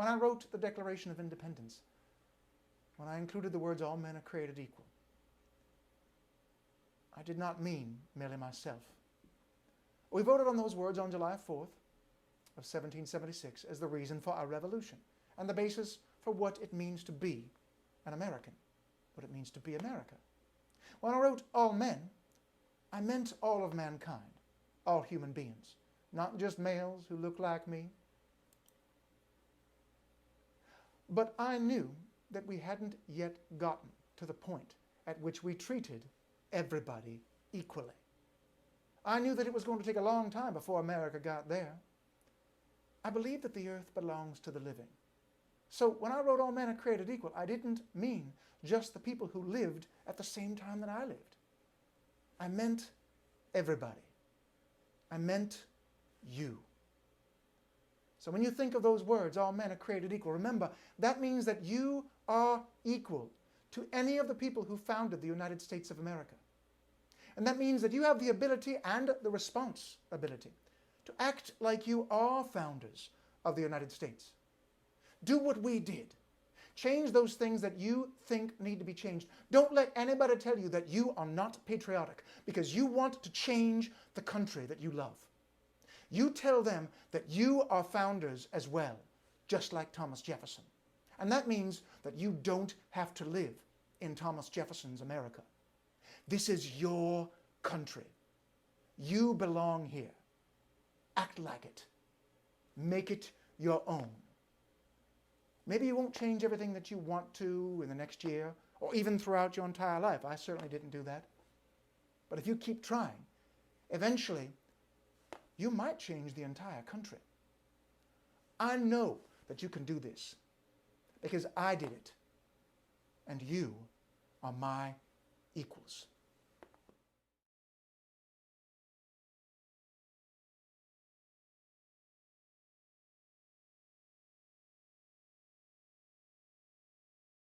When I wrote the Declaration of Independence, when I included the words, all men are created equal, I did not mean merely myself. We voted on those words on July 4th of 1776 as the reason for our revolution and the basis for what it means to be an American, what it means to be America. When I wrote all men, I meant all of mankind, all human beings, not just males who look like me. But I knew that we hadn't yet gotten to the point at which we treated everybody equally. I knew that it was going to take a long time before America got there. I believe that the earth belongs to the living. So when I wrote all men are created equal, I didn't mean just the people who lived at the same time that I lived. I meant everybody. I meant you. So when you think of those words, all men are created equal, remember, that means that you are equal to any of the people who founded the United States of America. And that means that you have the ability and the responsibility to act like you are founders of the United States. Do what we did. Change those things that you think need to be changed. Don't let anybody tell you that you are not patriotic because you want to change the country that you love. You tell them that you are founders as well, just like Thomas Jefferson. And that means that you don't have to live in Thomas Jefferson's America. This is your country. You belong here. Act like it. Make it your own. Maybe you won't change everything that you want to in the next year, or even throughout your entire life. I certainly didn't do that. But if you keep trying, eventually you might change the entire country. I know that you can do this because I did it, and you are my equals.